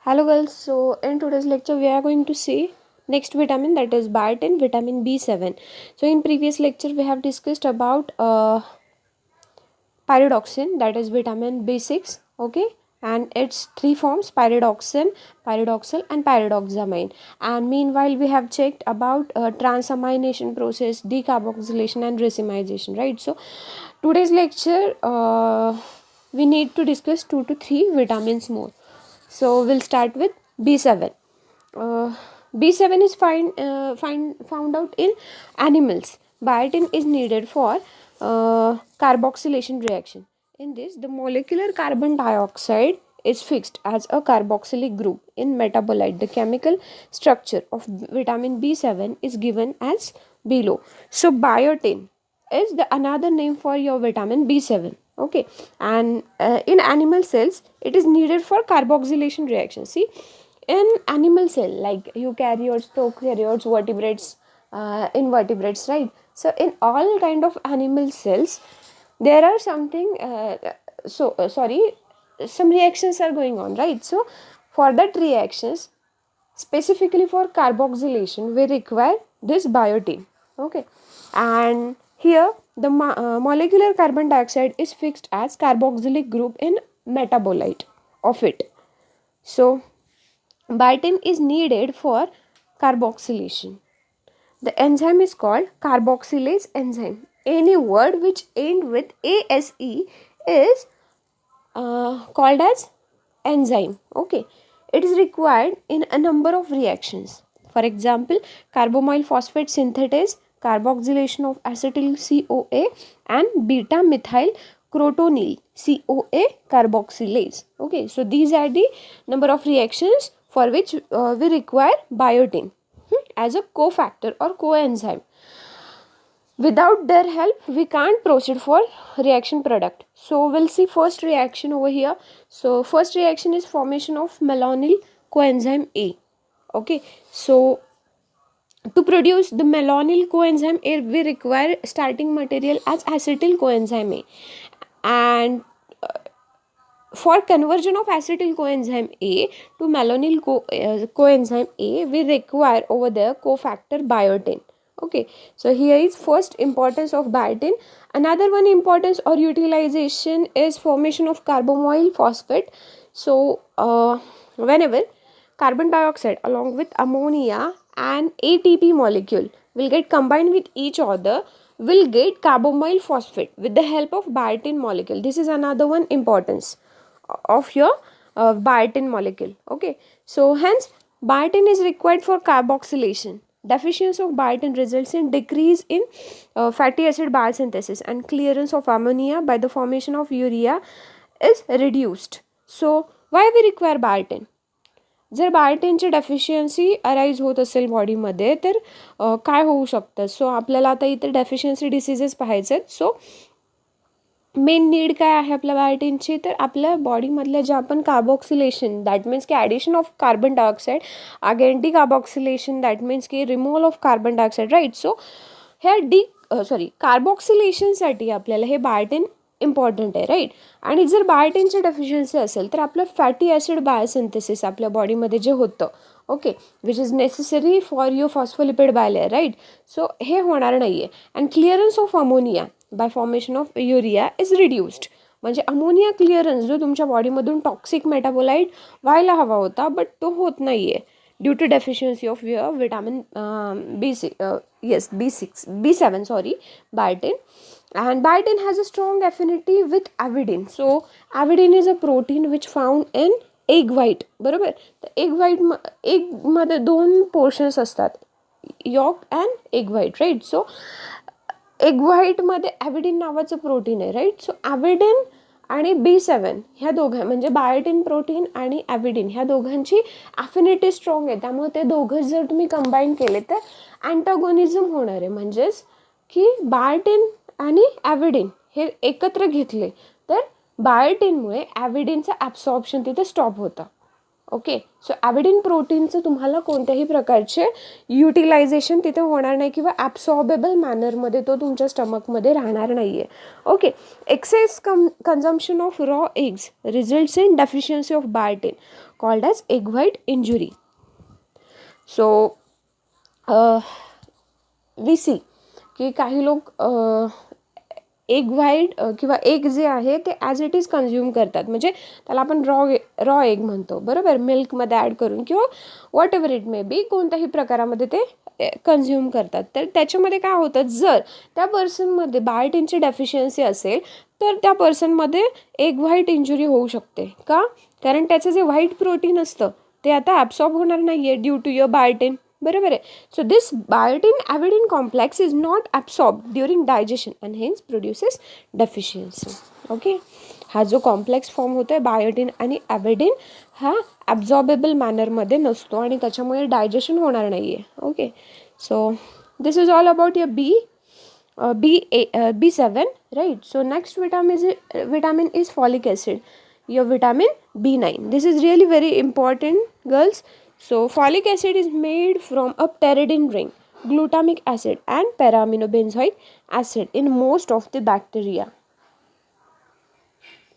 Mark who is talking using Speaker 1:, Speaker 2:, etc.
Speaker 1: Hello girls, so in today's lecture we are going to see next vitamin, that is biotin, vitamin B7. So in previous lecture we have discussed about pyridoxine, that is vitamin B6, okay, and its three forms: pyridoxine, pyridoxal and pyridoxamine. And meanwhile we have checked about transamination process, decarboxylation and racemization, right? So today's lecture we need to discuss 2 to 3 vitamins more. So we'll start with B7. Uh, B7 is found out in animals. Biotin is needed for carboxylation reaction. In this, the molecular carbon dioxide is fixed as a carboxylic group in metabolite. The chemical structure of vitamin B7 is given as below. So biotin is the another name for your vitamin B7, okay, and in animal cells it is needed for carboxylation reaction. See, in animal cell like eukaryotes, prokaryotes, vertebrates, invertebrates, right? So in all kind of animal cells there are something some reactions are going on, right? So for that reactions, specifically for carboxylation, we require this biotin, okay. And here the molecular carbon dioxide is fixed as carboxylic group in metabolite of it. So biotin is needed for carboxylation. The enzyme is called carboxylase enzyme. Any word which end with ase is called as enzyme, okay. It is required in a number of reactions. For example, carbamyl phosphate synthetase, carboxylation of acetyl CoA, and beta methyl crotonyl CoA carboxylase, okay. So these are the number of reactions for which we require biotin as a cofactor or coenzyme. Without their help we can't proceed for reaction product. So we'll see first reaction over here. So first reaction is formation of malonyl coenzyme A, okay. So to produce the malonyl coenzyme A we require starting material as acetyl coenzyme A, and for conversion of acetyl coenzyme A to malonyl coenzyme A, we require over there cofactor biotin. Okay, so here is first importance of biotin. Another one importance or utilization is formation of carbamyl phosphate. So whenever carbon dioxide along with ammonia and ATP molecule will get combined with each other, will get carbamyl phosphate with the help of biotin molecule. This is another one importance of your biotin molecule, okay. So hence biotin is required for carboxylation. Deficiency of biotin results in decrease in fatty acid biosynthesis, and clearance of ammonia by the formation of urea is reduced. So why we require biotin? जर बायोटिनची deficiency arise होत असेल बॉडीमध्ये तर काय होऊ शकतं? सो आपल्याला आता इथे डेफिशियन्सी डिसीजेस पाहायचे आहेत. सो मेन नीड काय आहे आपल्या बायोटिनची? तर आपल्या बॉडीमधल्या ज्या आपण कार्बोक्सिलेशन, दॅट मीन्स की addition of carbon dioxide again decarboxylation, that means की removal of carbon dioxide, right. So ह्या कार्बोक्सिलेशनसाठी आपल्याला हे बायोटिन इम्पॉर्टंट आहे, राईट. आणि जर बायोटिनची डेफिशियन्सी असेल तर आपलं फॅटी ॲसिड बायोसिंथेसिस आपल्या बॉडीमध्ये जे होतं, okay, which is necessary for your phospholipid bilayer, right. So हे होणार नाही आहे. And clearance of ammonia by formation of urea is reduced. म्हणजे अमोनिया क्लिअरन्स जो तुमच्या बॉडीमधून टॉक्सिक मेटाबोलाइट व्हायला हवा होता, बट तो होत नाही आहे due to deficiency of your vitamin B7, sorry, biotin. And biotin has a strong affinity with avidin. So avidin is a protein which found in egg white, बरोबर. तर एग मध्ये दोन पोर्शन्स असतात, yolk and egg white, right. So egg व्हाईटमध्ये avidin नावाचं protein आहे, right. सो ॲव्हिडिन आणि B7 ह्या दोघं म्हणजे बायोटिन प्रोटीन आणि ॲव्हिडिन ह्या दोघांची ॲफिनिटी स्ट्रॉंग आहे. त्यामुळे ते दोघं जर तुम्ही कंबाईन केले तर अँटागोनिझम होणार आहे. म्हणजेच की बायोटिन आणि ॲव्हिडिन हे एकत्र घेतले तर बायोटिनमुळे ॲव्हिडिनचं ॲब्सॉर्प्शन तिथे स्टॉप होतं. ओके. सो ॲविडिन प्रोटीनचं तुम्हाला कोणत्याही प्रकारचे युटिलायझेशन तिथे होणार नाही किंवा ॲब्सॉर्बेबल मॅनरमध्ये तो तुमच्या स्टमकमध्ये राहणार नाही आहे. Okay. Excess consumption of raw eggs results in deficiency of biotin called as egg white injury. So we see की काही लोक एग व्हाईट किंवा एग जे आहे ते ॲज इट इज कन्झ्युम करतात, म्हणजे त्याला आपण रॉ एग म्हणतो, बरोबर, मिल्कमध्ये ॲड करून किंवा what ever it may be, कोणत्याही प्रकारामध्ये ते कन्झ्युम करतात. तर त्याच्यामध्ये काय होतं, जर त्या पर्सनमध्ये बायोटिनची डेफिशियन्सी असेल तर त्या पर्सनमध्ये एग व्हाईट इंजुरी होऊ शकते. का? कारण त्याचं जे व्हाईट प्रोटीन असतं ते आता ॲब्सॉर्ब होणार नाही आहे ड्यू टू युअर बायोटिन, बरोबर आहे. So this biotin avidin complex is not absorb during digestion and hence produces deficiency. Okay. हा जो कॉम्प्लेक्स फॉर्म होतो आहे बायोटिन आणि ॲविडिन, हा ॲब्झॉर्बेबल मॅनरमध्ये नसतो आणि त्याच्यामुळे डायजेशन होणार नाही आहे. Okay. So this is all about your B7, right? So next vitamin is folic acid, your vitamin B9. This is really very important, girls. So folic acid is made from a pyridine ring, glutamic acid and para-aminobenzoic acid in most of the bacteria.